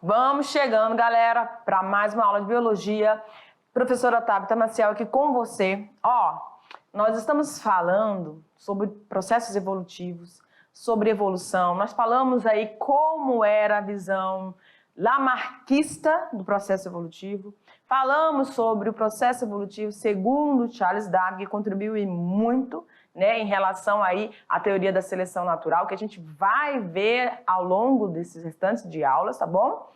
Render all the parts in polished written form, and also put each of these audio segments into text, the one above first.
Vamos chegando, galera, para mais uma aula de biologia. Professora Tabita Maciel aqui com você. Nós estamos falando sobre processos evolutivos, sobre evolução. Nós falamos aí como era a visão lamarckista do processo evolutivo. Falamos sobre o processo evolutivo segundo Charles Darwin, que contribuiu muito, né, em relação aí à teoria da seleção natural, que a gente vai ver ao longo desses restantes de aulas, tá bom?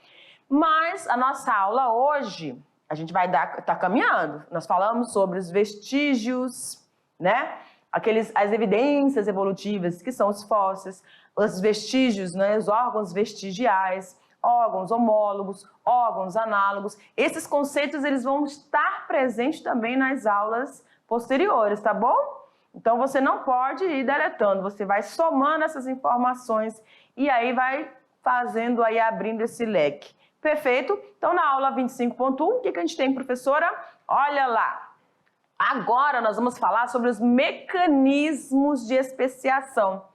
Mas a nossa aula hoje, a gente vai tá caminhando. Nós falamos sobre os vestígios, né? As evidências evolutivas, que são os fósseis, os vestígios, né? Os órgãos vestigiais, órgãos homólogos, órgãos análogos. Esses conceitos eles vão estar presentes também nas aulas posteriores, tá bom? Então você não pode ir deletando, você vai somando essas informações e aí vai fazendo aí, abrindo esse leque. Perfeito? Então na aula 25.1, o que a gente tem, professora? Olha lá! Agora nós vamos falar sobre os mecanismos de especiação,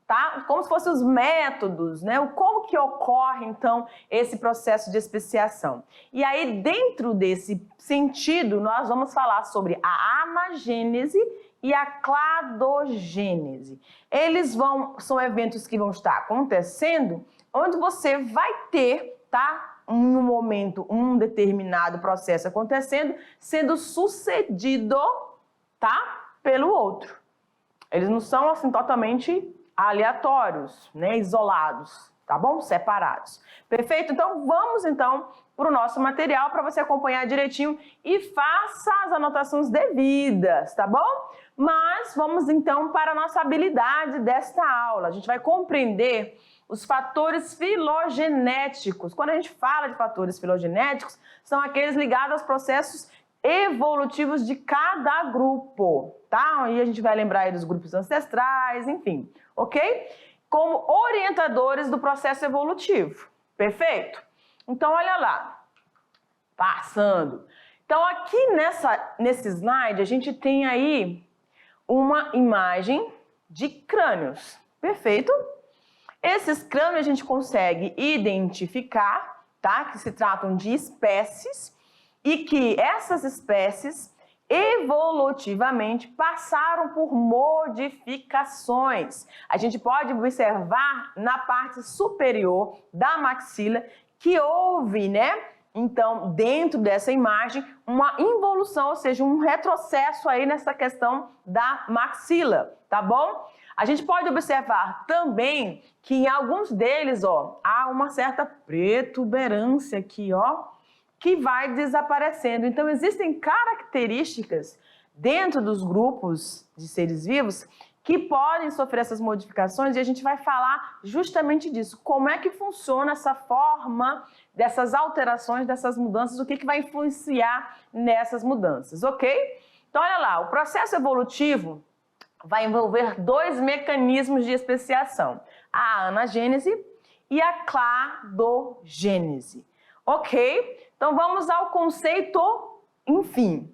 tá? Como se fossem os métodos, né? Como que ocorre, então, esse processo de especiação. E aí, dentro desse sentido, nós vamos falar sobre a anagênese e a cladogênese. São eventos que vão estar acontecendo, onde você vai ter, tá? Um momento, um determinado processo acontecendo, sendo sucedido, tá? Pelo outro. Eles não são, assim, totalmente aleatórios, né? Isolados, tá bom? Separados. Perfeito? Então, vamos, então, para o nosso material, para você acompanhar direitinho e faça as anotações devidas, tá bom? Mas vamos, então, para a nossa habilidade desta aula. A gente vai compreender os fatores filogenéticos. Quando a gente fala de fatores filogenéticos, são aqueles ligados aos processos evolutivos de cada grupo, tá? E a gente vai lembrar aí dos grupos ancestrais, enfim, ok? Como orientadores do processo evolutivo. Perfeito? Então, olha lá. Passando. Então, aqui nesse slide, a gente tem aí uma imagem de crânios. Perfeito? Esses crânios a gente consegue identificar, tá? Que se tratam de espécies e que essas espécies evolutivamente passaram por modificações. A gente pode observar na parte superior da maxila que houve, né? Então, dentro dessa imagem, uma involução, ou seja, um retrocesso aí nessa questão da maxila, tá bom? A gente pode observar também que em alguns deles, há uma certa protuberância aqui, que vai desaparecendo. Então, existem características dentro dos grupos de seres vivos que podem sofrer essas modificações e a gente vai falar justamente disso. Como é que funciona essa forma dessas alterações, dessas mudanças, o que vai influenciar nessas mudanças, ok? Então, olha lá, o processo evolutivo vai envolver dois mecanismos de especiação, a anagênese e a cladogênese, ok? Então vamos ao conceito, enfim.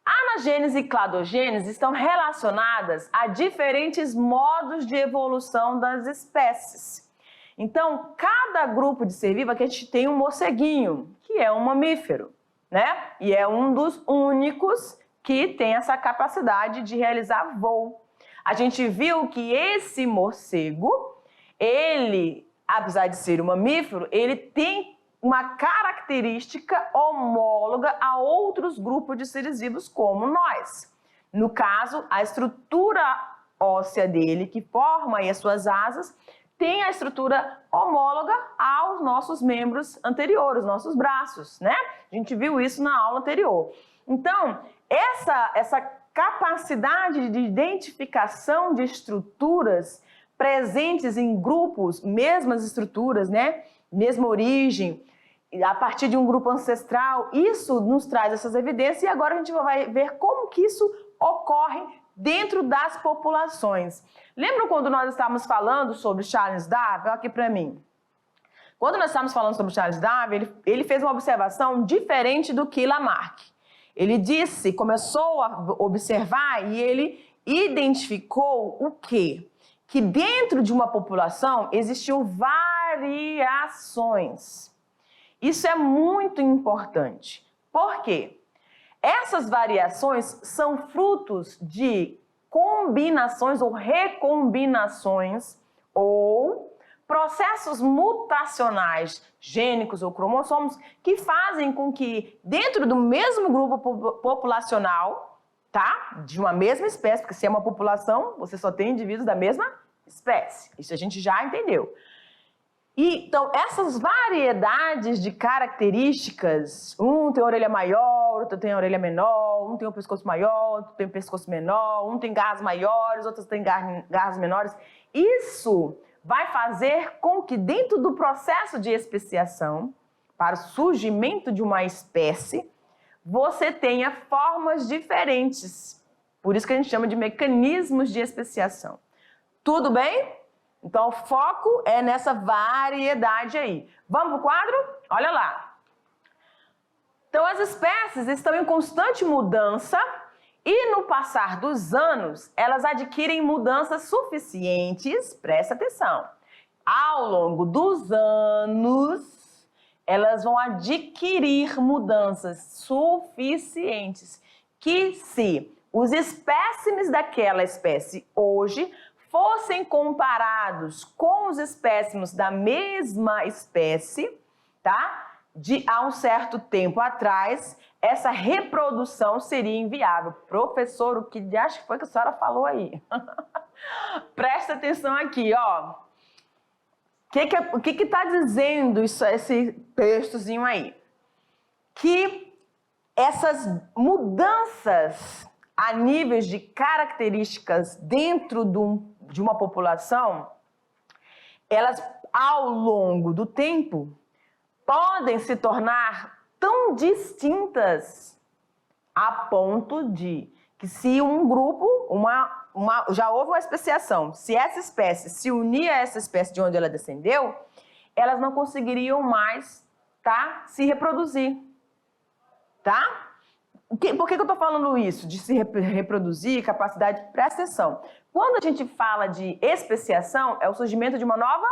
Anagênese e cladogênese estão relacionadas a diferentes modos de evolução das espécies. Então, cada grupo de ser vivo, aqui a gente tem um morceguinho, que é um mamífero, né? E é um dos únicos que tem essa capacidade de realizar voo. A gente viu que esse morcego, ele, apesar de ser um mamífero, ele tem uma característica homóloga a outros grupos de seres vivos como nós. No caso, a estrutura óssea dele, que forma aí as suas asas, tem a estrutura homóloga aos nossos membros anteriores, nossos braços, né? A gente viu isso na aula anterior. Então, essa capacidade de identificação de estruturas presentes em grupos, mesmas estruturas, né? Mesma origem, a partir de um grupo ancestral, isso nos traz essas evidências e agora a gente vai ver como que isso ocorre dentro das populações. Lembram quando nós estávamos falando sobre Charles Darwin? Olha aqui para mim. Quando nós estávamos falando sobre Charles Darwin, ele fez uma observação diferente do que Lamarck. Ele começou a observar e ele identificou o quê? Que dentro de uma população existiam variações. Isso é muito importante. Por quê? Essas variações são frutos de combinações ou recombinações ou processos mutacionais gênicos ou cromossomos que fazem com que dentro do mesmo grupo populacional, tá? De uma mesma espécie, porque se é uma população, você só tem indivíduos da mesma espécie. Isso a gente já entendeu. Então, essas variedades de características, um tem a orelha maior, outro tem a orelha menor, um tem o pescoço maior, outro tem o pescoço menor, um tem garras maiores, outros têm garras menores. Isso vai fazer com que dentro do processo de especiação, para o surgimento de uma espécie, você tenha formas diferentes. Por isso que a gente chama de mecanismos de especiação. Tudo bem? Então, o foco é nessa variedade aí. Vamos para o quadro? Olha lá. Então, as espécies estão em constante mudança e, no passar dos anos, elas adquirem mudanças suficientes, presta atenção, ao longo dos anos, elas vão adquirir mudanças suficientes que, se os espécimes daquela espécie hoje fossem comparados com os espécimes da mesma espécie, tá? Há um certo tempo atrás, essa reprodução seria inviável. Professor, o que acho que foi que a senhora falou aí? Presta atenção aqui, ó. O que está dizendo esse textozinho aí? Que essas mudanças a níveis de características dentro de uma população, elas, ao longo do tempo, podem se tornar tão distintas a ponto de que, se um grupo, já houve uma especiação, se essa espécie se unir a essa espécie de onde ela descendeu, elas não conseguiriam mais, tá, se reproduzir, tá? Por que eu estou falando isso? De se reproduzir, capacidade? Presta atenção. Quando a gente fala de especiação, é o surgimento de uma nova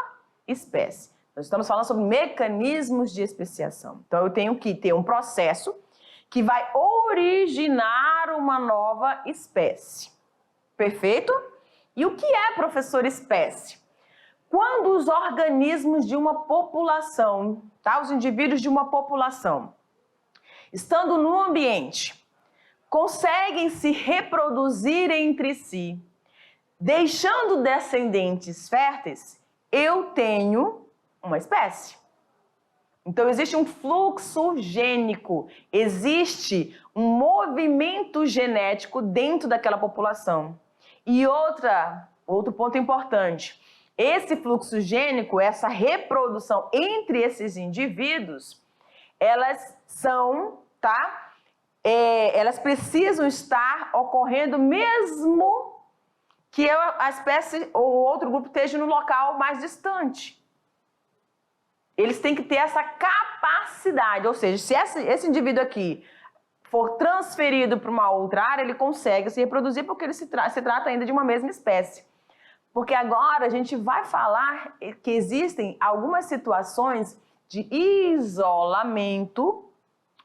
espécie. Nós estamos falando sobre mecanismos de especiação. Então, eu tenho que ter um processo que vai originar uma nova espécie. Perfeito? E o que é, professor, espécie? Quando os organismos de uma população, tá? Os indivíduos de uma população, estando no ambiente, conseguem se reproduzir entre si, deixando descendentes férteis, eu tenho uma espécie. Então, existe um fluxo gênico, existe um movimento genético dentro daquela população. E outro ponto importante, esse fluxo gênico, essa reprodução entre esses indivíduos, elas são, tá? Elas precisam estar ocorrendo mesmo que a espécie ou outro grupo esteja no local mais distante. Eles têm que ter essa capacidade, ou seja, se esse indivíduo aqui for transferido para uma outra área, ele consegue se reproduzir porque ele se trata ainda de uma mesma espécie. Porque agora a gente vai falar que existem algumas situações de isolamento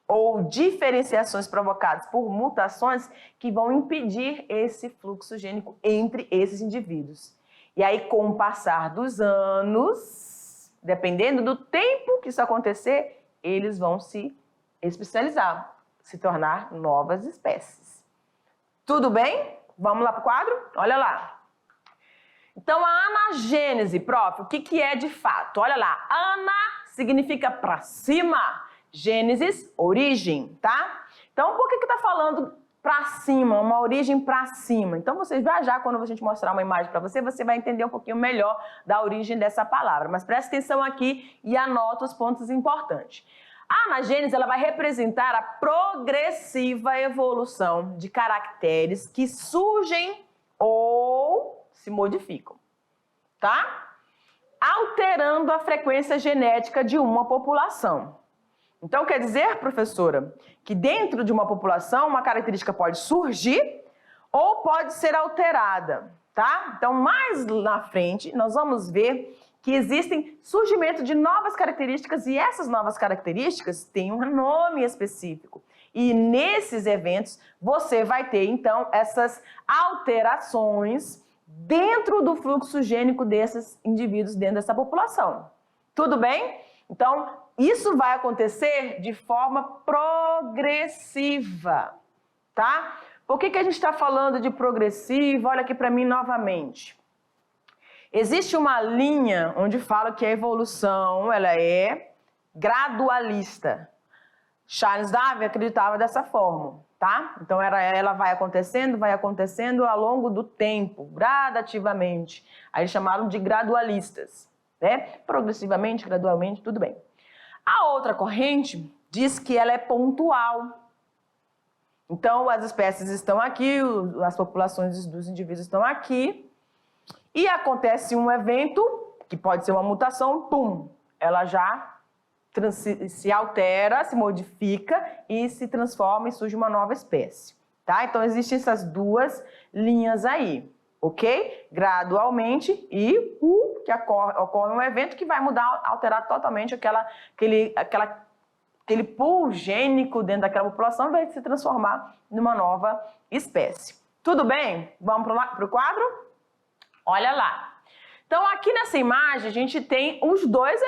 ou diferenciações provocadas por mutações que vão impedir esse fluxo gênico entre esses indivíduos. E aí, com o passar dos anos, dependendo do tempo que isso acontecer, eles vão se especializar, se tornar novas espécies. Tudo bem? Vamos lá para o quadro? Olha lá. Então, a anagênese, prof, o que é de fato? Olha lá, ana significa para cima, gênesis, origem, tá? Então, por que está falando para cima, uma origem para cima? Então, vocês já, quando a gente mostrar uma imagem para você, você vai entender um pouquinho melhor da origem dessa palavra. Mas presta atenção aqui e anota os pontos importantes. A anagênese, ela vai representar a progressiva evolução de caracteres que surgem ou se modificam, tá? Alterando a frequência genética de uma população. Então, quer dizer, professora, que dentro de uma população, uma característica pode surgir ou pode ser alterada, tá? Então, mais na frente, nós vamos ver que existem surgimento de novas características e essas novas características têm um nome específico. E nesses eventos você vai ter então essas alterações dentro do fluxo gênico desses indivíduos dentro dessa população. Tudo bem? Então, isso vai acontecer de forma progressiva, tá? Por que a gente está falando de progressivo? Olha aqui para mim novamente. Existe uma linha onde fala que a evolução ela é gradualista. Charles Darwin acreditava dessa forma, tá? Então ela vai acontecendo ao longo do tempo, gradativamente. Aí eles chamaram de gradualistas, né? Progressivamente, gradualmente, tudo bem. A outra corrente diz que ela é pontual. Então as espécies estão aqui, as populações dos indivíduos estão aqui, e acontece um evento, que pode ser uma mutação, pum, ela já se altera, se modifica e se transforma e surge uma nova espécie, tá? Então existem essas duas linhas aí, ok? Gradualmente e que ocorre um evento que vai mudar, alterar totalmente aquele pool gênico dentro daquela população, vai se transformar numa nova espécie. Tudo bem? Vamos para o quadro? Olha lá. Então, aqui nessa imagem, a gente tem os dois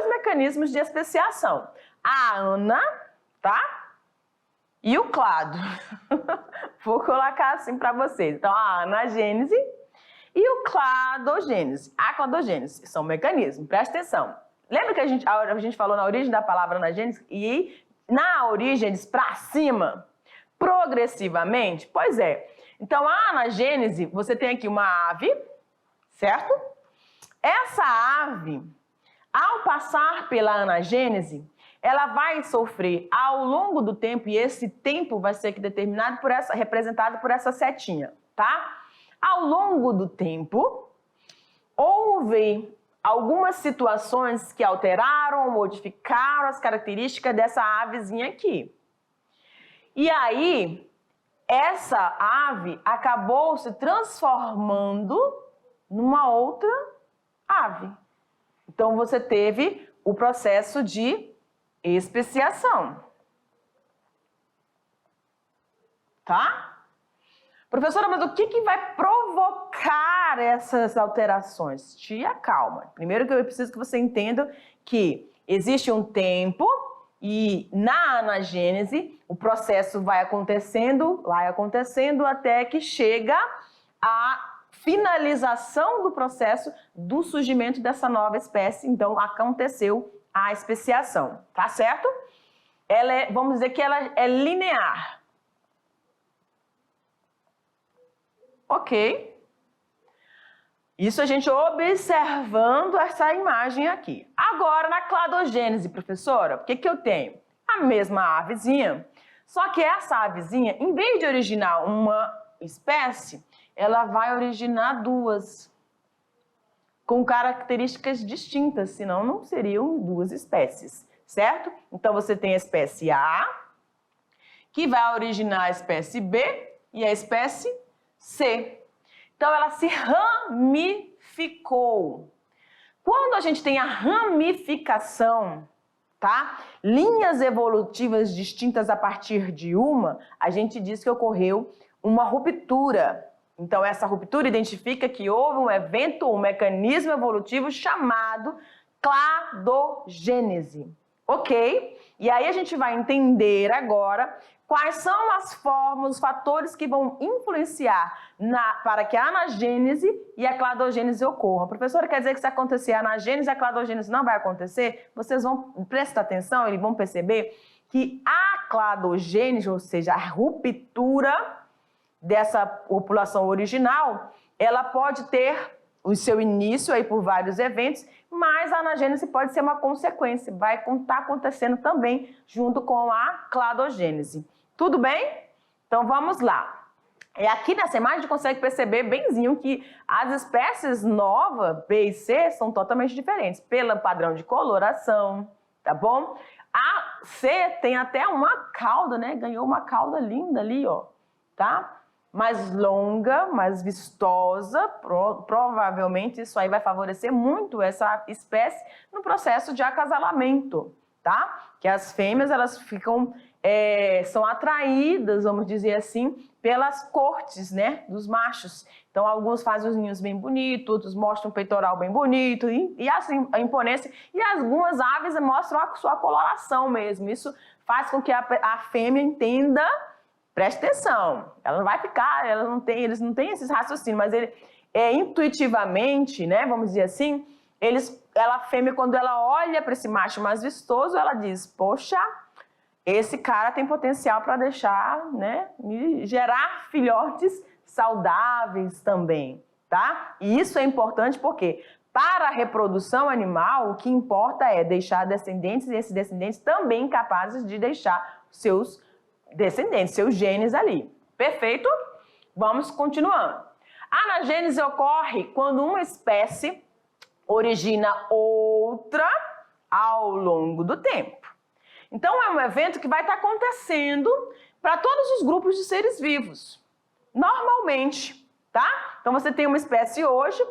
mecanismos de especiação. A ana, tá? E o clado. Vou colocar assim para vocês. Então, a anagênese e o cladogênese. A cladogênese são mecanismos, presta atenção. Lembra que a gente falou na origem da palavra anagênese? E na origem eles para cima, progressivamente? Pois é. Então, a anagênese, você tem aqui uma ave, certo? Essa ave, ao passar pela anagênese, ela vai sofrer ao longo do tempo, e esse tempo vai ser determinado representado por essa setinha, tá? Ao longo do tempo, houve algumas situações que alteraram, modificaram as características dessa avezinha aqui. E aí, essa ave acabou se transformando numa outra ave. Então, você teve o processo de especiação. Tá? Professora, mas o que vai provocar essas alterações? Te acalma. Primeiro que eu preciso que você entenda que existe um tempo e na anagênese o processo vai acontecendo até que chega a finalização do processo do surgimento dessa nova espécie. Então, aconteceu a especiação, tá certo? Vamos dizer que ela é linear. Ok. Isso a gente observando essa imagem aqui. Agora, na cladogênese, professora, o que eu tenho? A mesma avezinha, só que essa avezinha, em vez de originar uma espécie, ela vai originar duas, com características distintas, senão não seriam duas espécies, certo? Então, você tem a espécie A, que vai originar a espécie B e a espécie C. Então, ela se ramificou. Quando a gente tem a ramificação, tá? Linhas evolutivas distintas a partir de uma, a gente diz que ocorreu uma ruptura. Então, essa ruptura identifica que houve um evento, um mecanismo evolutivo chamado cladogênese. Ok? E aí a gente vai entender agora quais são as formas, os fatores que vão influenciar para que a anagênese e a cladogênese ocorram. Professora, quer dizer que se acontecer a anagênese, a cladogênese não vai acontecer? Vocês vão prestar atenção e vão perceber que a cladogênese, ou seja, a ruptura dessa população original, ela pode ter o seu início aí por vários eventos, mas a anagênese pode ser uma consequência, vai estar acontecendo também junto com a cladogênese. Tudo bem? Então vamos lá. E aqui nessa imagem a gente consegue perceber benzinho que as espécies novas, B e C, são totalmente diferentes, pelo padrão de coloração, tá bom? A C tem até uma cauda, né? Ganhou uma cauda linda ali, ó, tá? mais longa, mais vistosa, provavelmente isso aí vai favorecer muito essa espécie no processo de acasalamento, tá? Que as fêmeas, elas ficam, são atraídas, vamos dizer assim, pelas cortes, né, dos machos. Então, alguns fazem os ninhos bem bonitos, outros mostram o peitoral bem bonito, e assim, a imponência. E algumas aves mostram a sua coloração mesmo. Isso faz com que a fêmea entenda. Preste atenção, ela não vai ficar, eles não têm esses raciocínios, mas intuitivamente, né, vamos dizer assim, a fêmea, quando ela olha para esse macho mais vistoso, ela diz, poxa, esse cara tem potencial para deixar, né, gerar filhotes saudáveis também, tá? E isso é importante porque para a reprodução animal, o que importa é deixar descendentes e esses descendentes também capazes de deixar seus descendentes, seus genes ali. Perfeito? Vamos continuando. A anagênese ocorre quando uma espécie origina outra ao longo do tempo. Então, é um evento que vai estar acontecendo para todos os grupos de seres vivos, normalmente, tá? Então, você tem uma espécie hoje,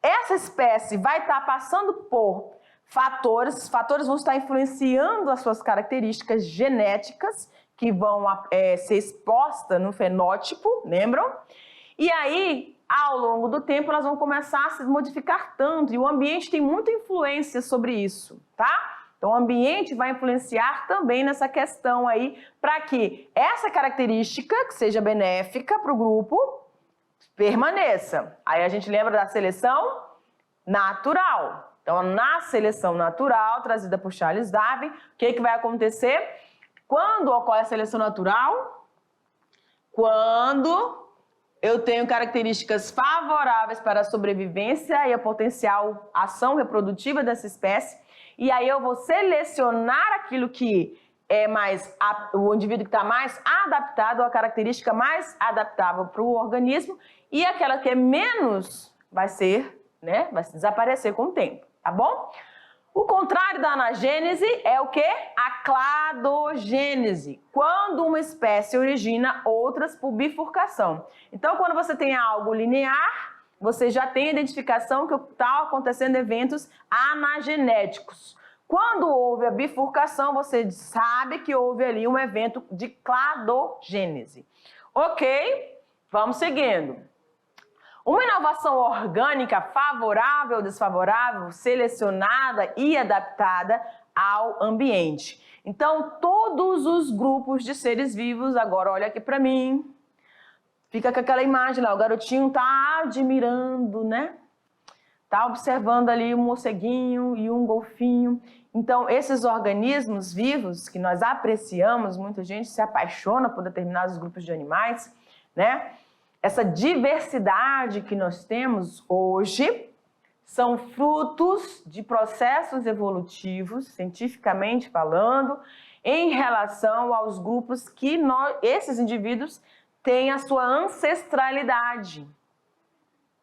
essa espécie vai estar passando por fatores vão estar influenciando as suas características genéticas, que vão ser expostas no fenótipo, lembram? E aí, ao longo do tempo, elas vão começar a se modificar tanto, e o ambiente tem muita influência sobre isso, tá? Então, o ambiente vai influenciar também nessa questão aí, para que essa característica, que seja benéfica para o grupo, permaneça. Aí a gente lembra da seleção natural. Então, na seleção natural, trazida por Charles Darwin, o que vai acontecer? Quando ocorre a seleção natural? Quando eu tenho características favoráveis para a sobrevivência e a potencial ação reprodutiva dessa espécie, e aí eu vou selecionar aquilo que é o indivíduo que está mais adaptado, a característica mais adaptável para o organismo, e aquela que é menos vai desaparecer com o tempo, tá bom? O contrário da anagênese é o quê? A cladogênese, quando uma espécie origina outras por bifurcação. Então, quando você tem algo linear, você já tem a identificação que está acontecendo eventos anagenéticos. Quando houve a bifurcação, você sabe que houve ali um evento de cladogênese. Ok? Vamos seguindo. Uma inovação orgânica favorável ou desfavorável, selecionada e adaptada ao ambiente. Então, todos os grupos de seres vivos, agora olha aqui para mim, fica com aquela imagem lá, o garotinho tá admirando, né? Tá observando ali um morceguinho e um golfinho. Então, esses organismos vivos que nós apreciamos, muita gente se apaixona por determinados grupos de animais, né? Essa diversidade que nós temos hoje são frutos de processos evolutivos, cientificamente falando, em relação aos grupos que esses indivíduos têm a sua ancestralidade.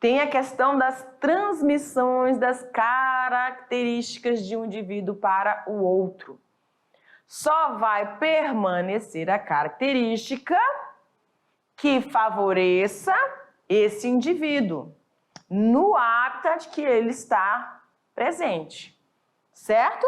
Tem a questão das transmissões das características de um indivíduo para o outro. Só vai permanecer a característica que favoreça esse indivíduo no habitat que ele está presente, certo?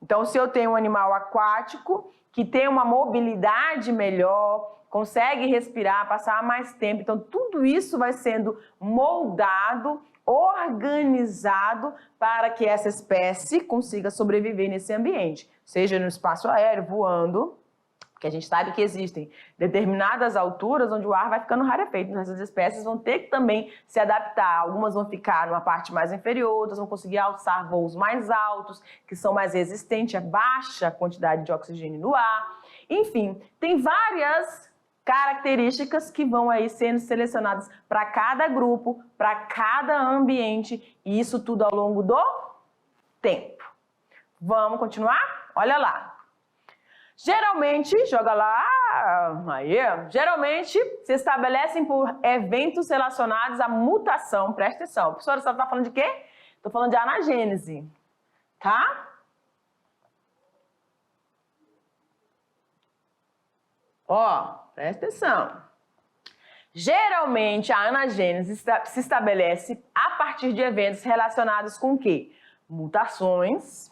Então, se eu tenho um animal aquático que tem uma mobilidade melhor, consegue respirar, passar mais tempo, então tudo isso vai sendo moldado, organizado para que essa espécie consiga sobreviver nesse ambiente, seja no espaço aéreo, voando, porque a gente sabe que existem determinadas alturas onde o ar vai ficando rarefeito. Então, essas espécies vão ter que também se adaptar. Algumas vão ficar numa parte mais inferior, outras vão conseguir alçar voos mais altos, que são mais resistentes a baixa quantidade de oxigênio no ar. Enfim, tem várias características que vão aí sendo selecionadas para cada grupo, para cada ambiente, e isso tudo ao longo do tempo. Vamos continuar? Olha lá. Geralmente, joga lá, geralmente se estabelecem por eventos relacionados à mutação. Presta atenção. Professora, você está falando de quê? Estou falando de anagênese, tá? Ó, presta atenção. Geralmente, a anagênese se estabelece a partir de eventos relacionados com o quê? Mutações.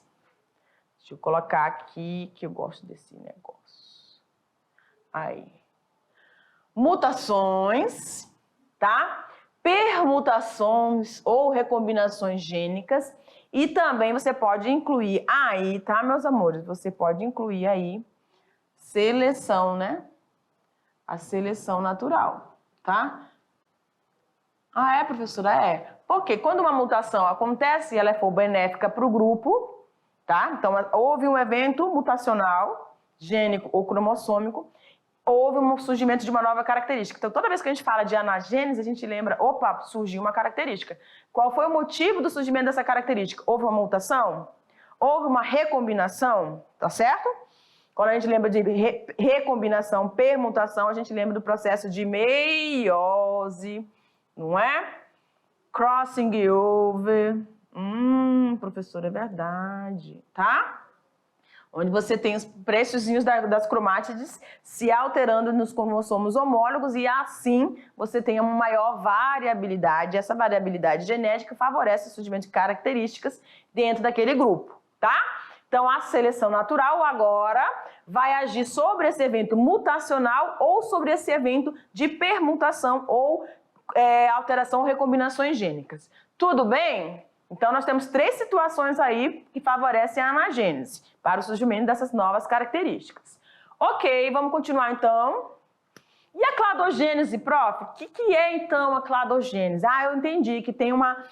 Deixa eu colocar aqui que eu gosto desse negócio. Aí. Mutações, tá? Permutações ou recombinações gênicas. E também você pode incluir aí, tá, meus amores? Você pode incluir aí seleção, né? A seleção natural, tá? Ah, é, professora? É. Porque quando uma mutação acontece e ela for benéfica para o grupo, tá? Então, houve um evento mutacional, gênico ou cromossômico, houve um surgimento de uma nova característica. Então, toda vez que a gente fala de anagênese, a gente lembra, opa, surgiu uma característica. Qual foi o motivo do surgimento dessa característica? Houve uma mutação? Houve uma recombinação? Tá certo? Quando a gente lembra de recombinação, permutação, a gente lembra do processo de meiose, não é? Crossing over. Professor, é verdade, tá? Onde você tem os preçozinhos das cromátides se alterando nos cromossomos homólogos e assim você tem uma maior variabilidade. Essa variabilidade genética favorece o surgimento de características dentro daquele grupo, tá? Então, a seleção natural agora vai agir sobre esse evento mutacional ou sobre esse evento de permutação ou alteração ou recombinações gênicas. Tudo bem? Então, nós temos 3 situações aí que favorecem a anagênese para o surgimento dessas novas características. Ok, vamos continuar então. E a cladogênese, prof? O que é então a cladogênese? Ah, eu entendi que tem uma...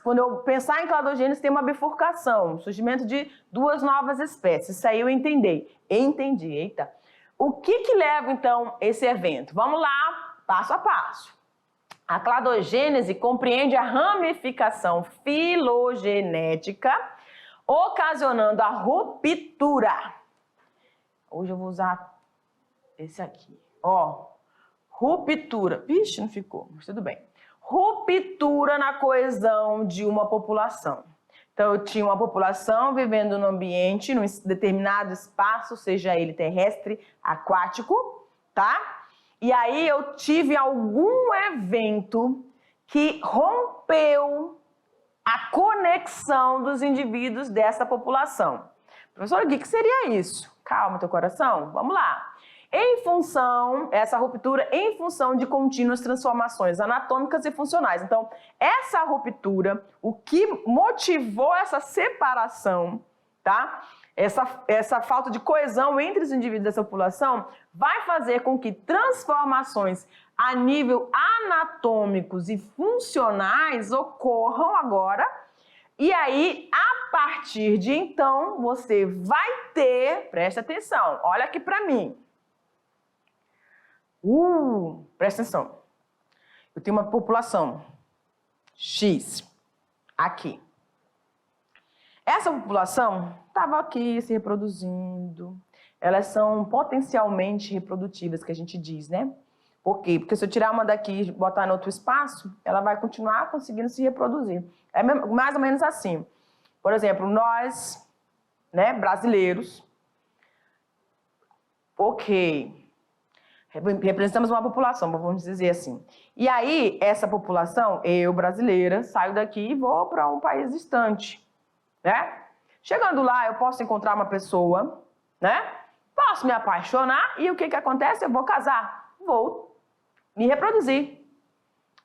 quando eu pensar em cladogênese, tem uma bifurcação, surgimento de 2 novas espécies. Isso aí eu entendi. Eita. O que leva então esse evento? Vamos lá, passo a passo. A cladogênese compreende a ramificação filogenética, ocasionando a ruptura. Hoje eu vou usar esse aqui. Ó, ruptura. Vixe, não ficou, mas tudo bem. Ruptura na coesão de uma população. Então, eu tinha uma população vivendo no ambiente, num determinado espaço, seja ele terrestre, aquático, tá? E aí eu tive algum evento que rompeu a conexão dos indivíduos dessa população. Professora, o que seria isso? Calma, teu coração, vamos lá. Essa ruptura em função de contínuas transformações anatômicas e funcionais. Então, essa ruptura, o que motivou essa separação, tá? Essa falta de coesão entre os indivíduos dessa população vai fazer com que transformações a nível anatômicos e funcionais ocorram agora. E aí, a partir de então, você vai ter, presta atenção, olha aqui para mim. Presta atenção. Eu tenho uma população X aqui. Essa população estava aqui se reproduzindo. Elas são potencialmente reprodutivas, que a gente diz, né? Por quê? Porque se eu tirar uma daqui e botar em outro espaço, ela vai continuar conseguindo se reproduzir. É mais ou menos assim. Por exemplo, nós, né, brasileiros, representamos uma população, vamos dizer assim. E aí, essa população, eu, brasileira, saio daqui e vou para um país distante, né? Chegando lá, eu posso encontrar uma pessoa, né? Posso me apaixonar e o que acontece? Eu vou casar, vou me reproduzir.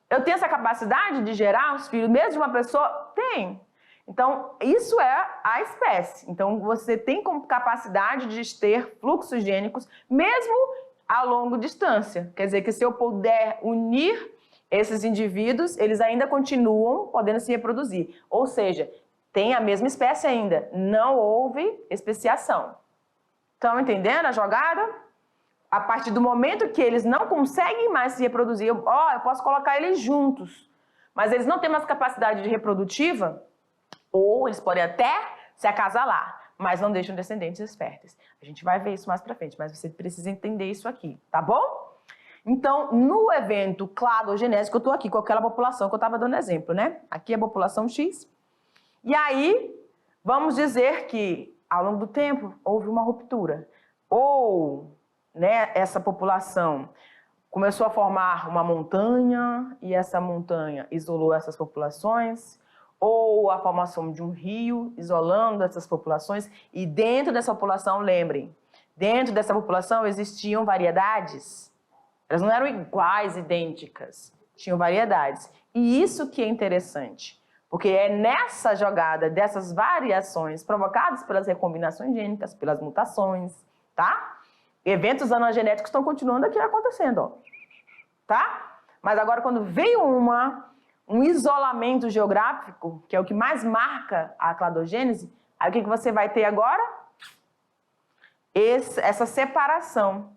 Eu tenho essa capacidade de gerar os filhos mesmo de uma pessoa? Tem. Então, isso é a espécie. Então, você tem capacidade de ter fluxos gênicos mesmo a longa distância. Quer dizer que se eu puder unir esses indivíduos, eles ainda continuam podendo se reproduzir. Ou seja, tem a mesma espécie ainda. Não houve especiação. Estão entendendo a jogada? A partir do momento que eles não conseguem mais se reproduzir, eu posso colocar eles juntos, mas eles não têm mais capacidade de reprodutiva, ou eles podem até se acasalar, mas não deixam descendentes férteis. A gente vai ver isso mais pra frente, mas você precisa entender isso aqui, tá bom? Então, no evento cladogenésico, eu tô aqui com aquela população que eu estava dando exemplo, né? Aqui é a população X. E aí, vamos dizer que, ao longo do tempo, houve uma ruptura. Ou, né, essa população começou a formar uma montanha e essa montanha isolou essas populações, ou a formação de um rio isolando essas populações, e dentro dessa população, lembrem, dentro dessa população existiam variedades, elas não eram iguais, idênticas, tinham variedades. E isso que é interessante, porque é nessa jogada dessas variações provocadas pelas recombinações gênicas, pelas mutações, tá? Eventos anagenéticos estão continuando aqui acontecendo, ó, tá? Mas agora quando veio um isolamento geográfico, que é o que mais marca a cladogênese, aí o que você vai ter agora? Essa separação.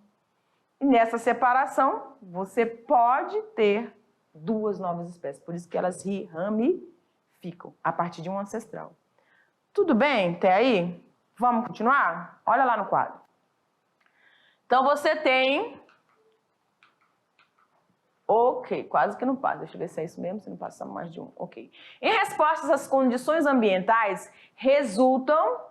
E nessa separação, você pode ter duas novas espécies. Por isso que elas ramificam a partir de um ancestral. Tudo bem até aí? Vamos continuar? Olha lá no quadro. Então, você tem... Ok, quase que não passa. Deixa eu ver se é isso mesmo, se não passa mais de um. Ok. Em resposta às condições ambientais, resultam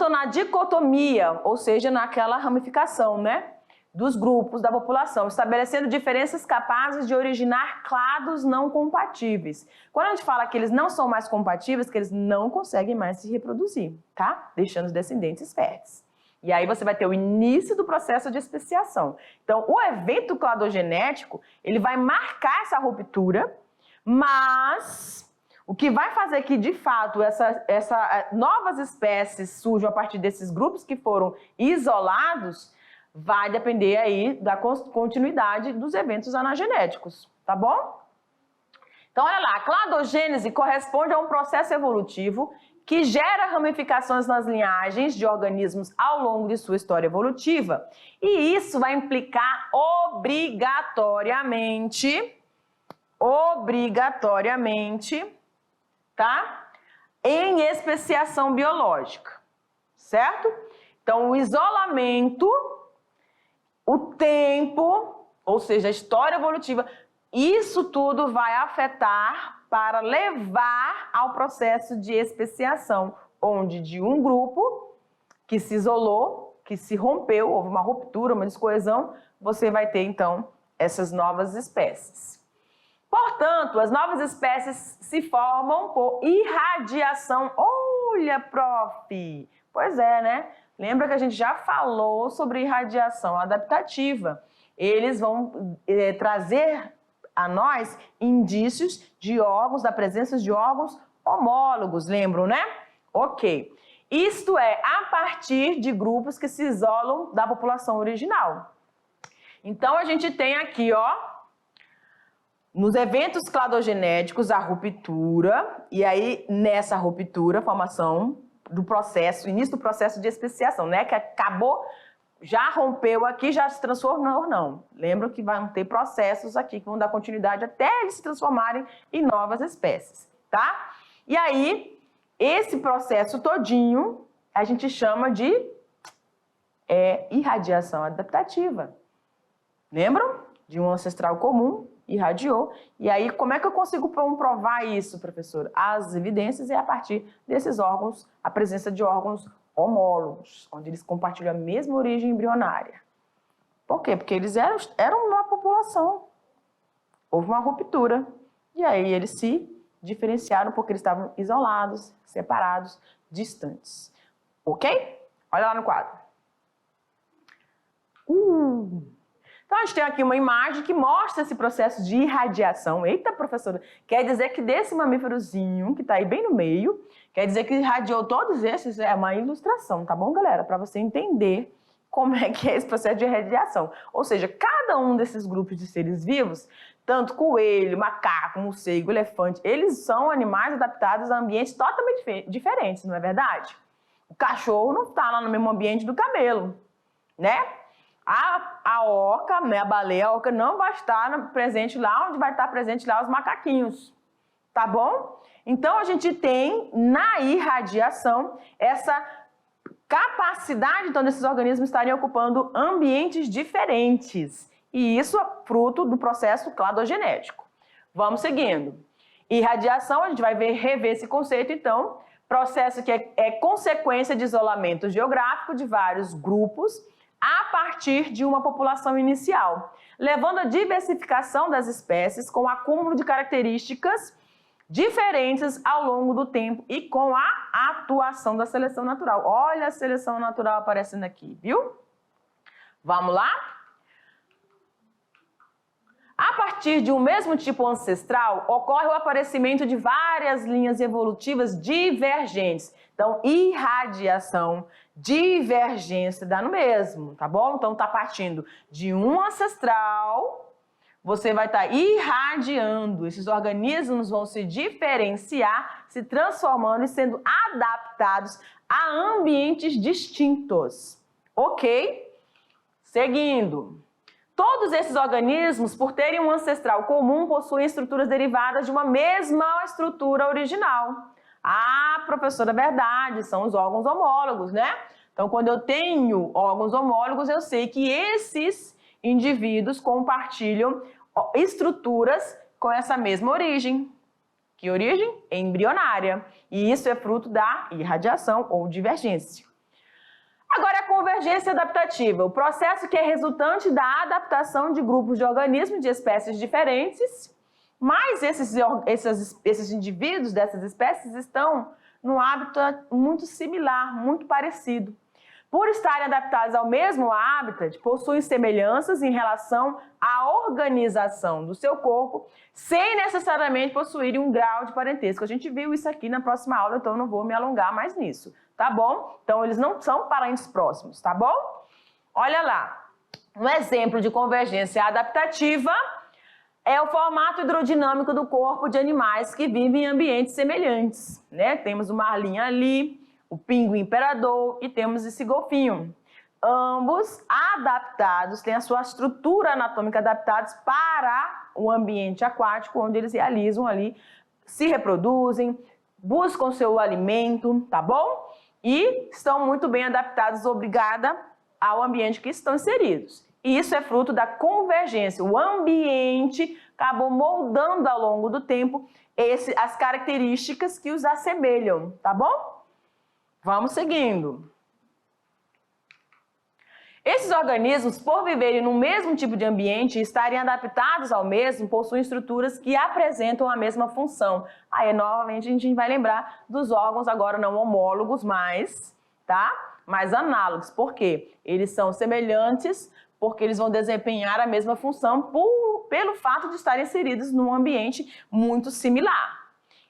na dicotomia, ou seja, naquela ramificação, né, dos grupos da população, estabelecendo diferenças capazes de originar clados não compatíveis. Quando a gente fala que eles não são mais compatíveis, que eles não conseguem mais se reproduzir, tá? Deixando os descendentes férteis. E aí você vai ter o início do processo de especiação. Então, o evento cladogenético, ele vai marcar essa ruptura, mas o que vai fazer que, de fato, novas espécies surjam a partir desses grupos que foram isolados, vai depender aí da continuidade dos eventos anagenéticos, tá bom? Então, olha lá, a cladogênese corresponde a um processo evolutivo que gera ramificações nas linhagens de organismos ao longo de sua história evolutiva. E isso vai implicar obrigatoriamente, tá? Em especiação biológica, certo? Então, o isolamento, o tempo, ou seja, a história evolutiva, isso tudo vai afetar para levar ao processo de especiação, onde de um grupo que se isolou, que se rompeu, houve uma ruptura, uma descoesão, você vai ter, então, essas novas espécies. Portanto, as novas espécies se formam por irradiação. Olha, prof! Pois é, né? Lembra que a gente já falou sobre irradiação adaptativa. Eles vão trazer a nós indícios de órgãos, da presença de órgãos homólogos, lembram, né? Ok. Isto é, a partir de grupos que se isolam da população original. Então, a gente tem aqui, ó, nos eventos cladogenéticos, a ruptura, e aí, nessa ruptura, formação do processo, início do processo de especiação, né? Que acabou, já rompeu aqui, já se transformou, não. Lembram que vão ter processos aqui que vão dar continuidade até eles se transformarem em novas espécies, tá? E aí, esse processo todinho, a gente chama de irradiação adaptativa. Lembram? De um ancestral comum, irradiou. E aí, como é que eu consigo comprovar isso, professor? As evidências é a partir desses órgãos, a presença de órgãos homólogos, onde eles compartilham a mesma origem embrionária. Por quê? Porque eles eram uma população. Houve uma ruptura. E aí eles se diferenciaram porque eles estavam isolados, separados, distantes. Ok? Olha lá no quadro. Então, a gente tem aqui uma imagem que mostra esse processo de irradiação. Eita, professora, quer dizer que desse mamíferozinho, que está aí bem no meio, quer dizer que irradiou todos esses? É uma ilustração, tá bom, galera? Para você entender como é que é esse processo de irradiação. Ou seja, cada um desses grupos de seres vivos, tanto coelho, macaco, morcego, elefante, eles são animais adaptados a ambientes totalmente diferentes, não é verdade? O cachorro não está lá no mesmo ambiente do camelo, né? A orca, né, a baleia, a orca não vai estar presente lá onde vai estar presente lá os macaquinhos, tá bom? Então, a gente tem na irradiação essa capacidade, então, desses organismos estarem ocupando ambientes diferentes. E isso é fruto do processo cladogenético. Vamos seguindo. Irradiação, a gente vai rever esse conceito, então, processo que é consequência de isolamento geográfico de vários grupos, a partir de uma população inicial, levando à diversificação das espécies com o acúmulo de características diferentes ao longo do tempo e com a atuação da seleção natural. Olha a seleção natural aparecendo aqui, viu? Vamos lá? A partir de um mesmo tipo ancestral, ocorre o aparecimento de várias linhas evolutivas divergentes. Então, irradiação, divergência dá no mesmo, tá bom? Então, tá partindo de um ancestral, você vai estar irradiando. Esses organismos vão se diferenciar, se transformando e sendo adaptados a ambientes distintos. Ok? Seguindo. Todos esses organismos, por terem um ancestral comum, possuem estruturas derivadas de uma mesma estrutura original. Ah, professora, verdade, são os órgãos homólogos, né? Então, quando eu tenho órgãos homólogos, eu sei que esses indivíduos compartilham estruturas com essa mesma origem. Que origem? Embrionária. E isso é fruto da irradiação ou divergência. Agora, a convergência adaptativa, o processo que é resultante da adaptação de grupos de organismos de espécies diferentes, mas esses indivíduos dessas espécies estão num hábitat muito similar, muito parecido. Por estarem adaptados ao mesmo habitat, possuem semelhanças em relação à organização do seu corpo, sem necessariamente possuírem um grau de parentesco. A gente viu isso aqui na próxima aula, então eu não vou me alongar mais nisso, tá bom? Então, eles não são parentes próximos, tá bom? Olha lá, um exemplo de convergência adaptativa é o formato hidrodinâmico do corpo de animais que vivem em ambientes semelhantes, né? Temos o marlim ali, o pinguim imperador e temos esse golfinho. Ambos adaptados, têm a sua estrutura anatômica adaptados para o ambiente aquático, onde eles realizam ali, se reproduzem, buscam seu alimento, tá bom? E estão muito bem adaptados, obrigada, ao ambiente que estão inseridos. E isso é fruto da convergência. O ambiente acabou moldando ao longo do tempo as características que os assemelham, tá bom? Vamos seguindo. Esses organismos, por viverem no mesmo tipo de ambiente e estarem adaptados ao mesmo, possuem estruturas que apresentam a mesma função. Aí, novamente, a gente vai lembrar dos órgãos agora não homólogos mais, tá? Mas análogos. Por quê? Eles são semelhantes porque eles vão desempenhar a mesma função pelo fato de estarem inseridos num ambiente muito similar.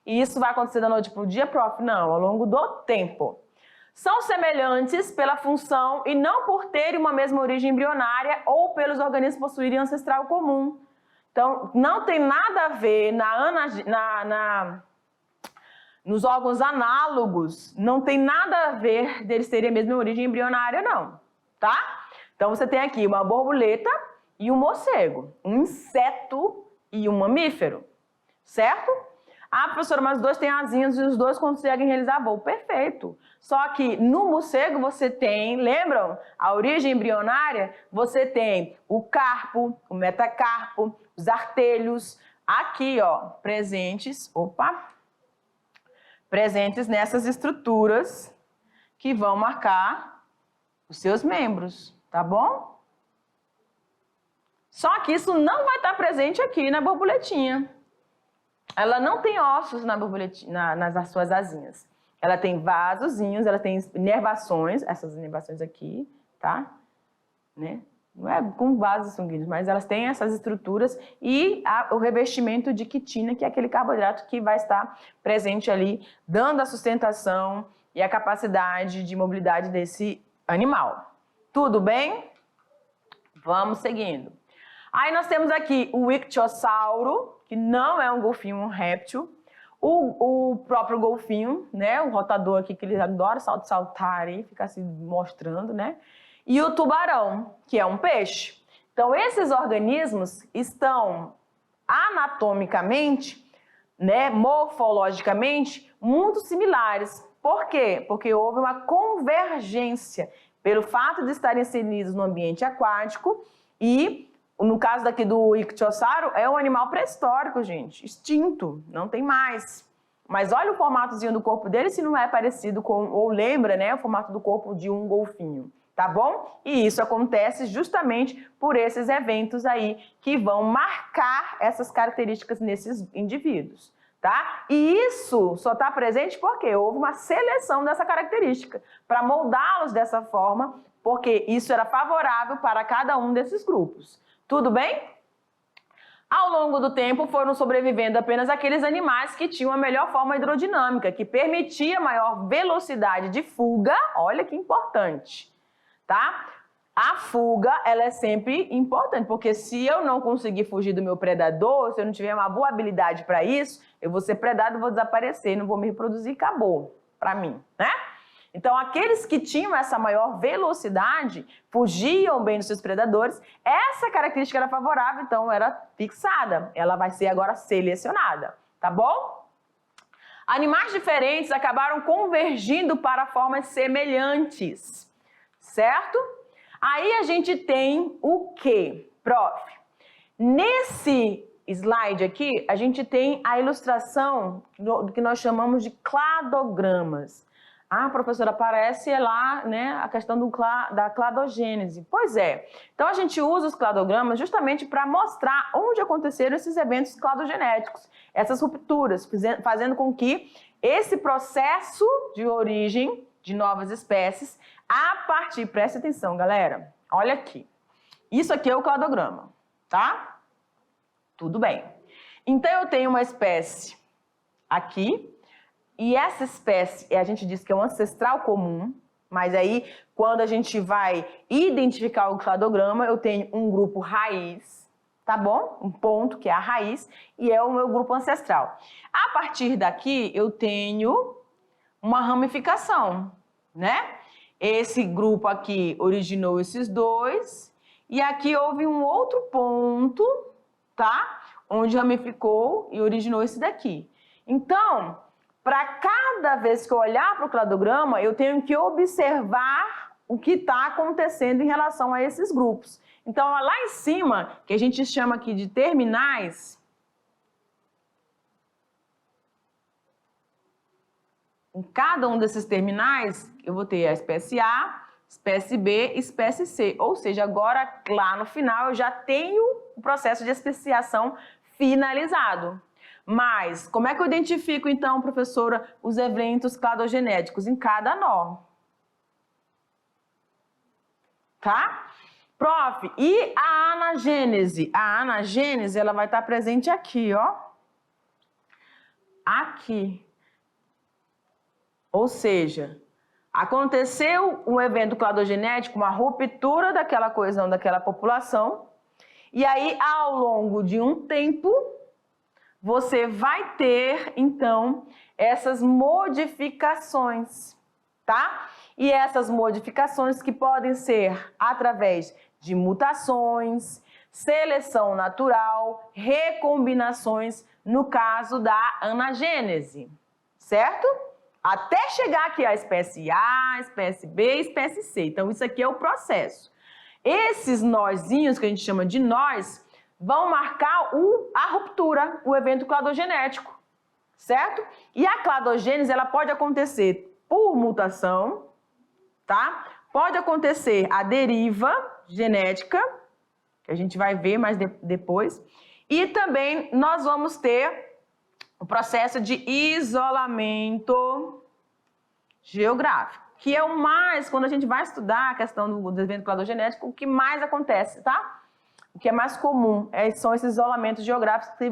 E isso vai acontecer da noite para o dia, prof? Não, ao longo do tempo. São semelhantes pela função e não por terem uma mesma origem embrionária ou pelos organismos possuírem ancestral comum. Então, não tem nada a ver nos órgãos análogos, não tem nada a ver deles terem a mesma origem embrionária, não, tá? Então, você tem aqui uma borboleta e um morcego, um inseto e um mamífero, certo? Ah, professora, mas os dois têm asinhas e os dois conseguem realizar voo. Perfeito. Só que no morcego você tem, lembram? A origem embrionária, você tem o carpo, o metacarpo, os artelhos, aqui, ó, presentes nessas estruturas que vão marcar os seus membros, tá bom? Só que isso não vai estar presente aqui na borboletinha. Ela não tem ossos na borboletinha, nas suas asinhas. Ela tem vasozinhos, ela tem inervações, essas inervações aqui, tá? Né? Não é com vasos sanguíneos, mas elas têm essas estruturas e o revestimento de quitina, que é aquele carboidrato que vai estar presente ali, dando a sustentação e a capacidade de mobilidade desse animal. Tudo bem? Vamos seguindo. Aí nós temos aqui o ictiosauro, que não é um golfinho, um réptil. O próprio golfinho, né? O rotador aqui, que ele adora saltar e ficar se mostrando, né? E o tubarão, que é um peixe. Então, esses organismos estão anatomicamente, né, morfologicamente, muito similares. Por quê? Porque houve uma convergência pelo fato de estarem inseridos no ambiente aquático e no caso daqui do ictiosauro, é um animal pré-histórico, gente, extinto, não tem mais. Mas olha o formatozinho do corpo dele, se não é parecido com, ou lembra, né, o formato do corpo de um golfinho. tá bom? E isso acontece justamente por esses eventos aí que vão marcar essas características nesses indivíduos, tá? E isso só está presente porque houve uma seleção dessa característica para moldá-los dessa forma, porque isso era favorável para cada um desses grupos. Tudo bem? Ao longo do tempo foram sobrevivendo apenas aqueles animais que tinham a melhor forma hidrodinâmica, que permitia maior velocidade de fuga. Olha que importante, tá? A fuga, ela é sempre importante, porque se eu não conseguir fugir do meu predador, se eu não tiver uma boa habilidade para isso, eu vou ser predado, vou desaparecer, não vou me reproduzir, acabou para mim, né? Então, aqueles que tinham essa maior velocidade, fugiam bem dos seus predadores, essa característica era favorável, então era fixada. Ela vai ser agora selecionada, tá bom? Animais diferentes acabaram convergindo para formas semelhantes, certo? Aí a gente tem o quê, prof? Nesse slide aqui, a gente tem a ilustração do que nós chamamos de cladogramas. Ah, professora, parece lá, né, a questão da cladogênese. Pois é. Então, a gente usa os cladogramas justamente para mostrar onde aconteceram esses eventos cladogenéticos, essas rupturas, fazendo com que esse processo de origem de novas espécies, a partir, preste atenção, galera, olha aqui. Isso aqui é o cladograma, tá? Tudo bem. Então, eu tenho uma espécie aqui, e essa espécie, a gente diz que é um ancestral comum, mas aí, quando a gente vai identificar o cladograma, eu tenho um grupo raiz, tá bom? Um ponto, que é a raiz, e é o meu grupo ancestral. A partir daqui, eu tenho uma ramificação, né? Esse grupo aqui originou esses dois, e aqui houve um outro ponto, tá? Onde ramificou e originou esse daqui. Então, para cada vez que eu olhar para o cladograma, eu tenho que observar o que está acontecendo em relação a esses grupos. Então, lá em cima, que a gente chama aqui de terminais, em cada um desses terminais, eu vou ter a espécie A, espécie B e espécie C. Ou seja, agora, lá no final, eu já tenho o processo de especiação finalizado. Mas, como é que eu identifico, então, professora, os eventos cladogenéticos? Em cada nó. Tá? Prof, e a anagênese? A anagênese, ela vai estar presente aqui, ó. Aqui. Ou seja, aconteceu um evento cladogenético, uma ruptura daquela coesão daquela população, e aí, ao longo de um tempo, você vai ter, então, essas modificações, tá? E essas modificações que podem ser através de mutações, seleção natural, recombinações, no caso da anagênese, certo? Até chegar aqui a espécie A, espécie B e espécie C. Então, isso aqui é o processo. Esses nozinhos, que a gente chama de nós, vão marcar a ruptura, o evento cladogenético, certo? E a cladogênese, ela pode acontecer por mutação, tá? Pode acontecer a deriva genética, que a gente vai ver mais depois, e também nós vamos ter o processo de isolamento geográfico, que é o mais, quando a gente vai estudar a questão do evento cladogenético, o que mais acontece, tá? O que é mais comum são esses isolamentos geográficos que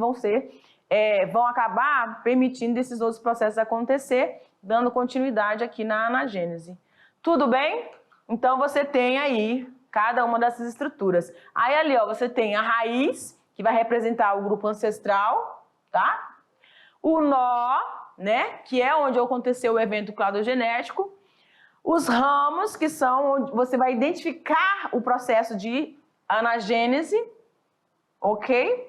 vão acabar permitindo esses outros processos acontecer, dando continuidade aqui na anagênese. Tudo bem? Então, você tem aí cada uma dessas estruturas. Aí ali, ó, você tem a raiz, que vai representar o grupo ancestral, tá? O nó, né, que é onde aconteceu o evento cladogenético. Os ramos, que são onde você vai identificar o processo de anagênese, ok?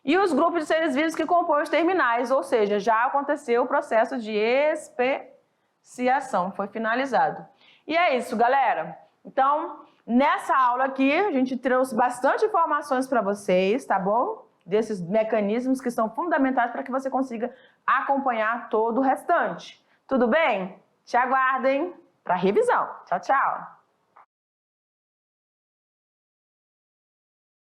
E os grupos de seres vivos que compõem os terminais, ou seja, já aconteceu o processo de especiação, foi finalizado. E é isso, galera. Então, nessa aula aqui, a gente trouxe bastante informações para vocês, tá bom? Desses mecanismos que são fundamentais para que você consiga acompanhar todo o restante. Tudo bem? Te aguardem para revisão. Tchau, tchau!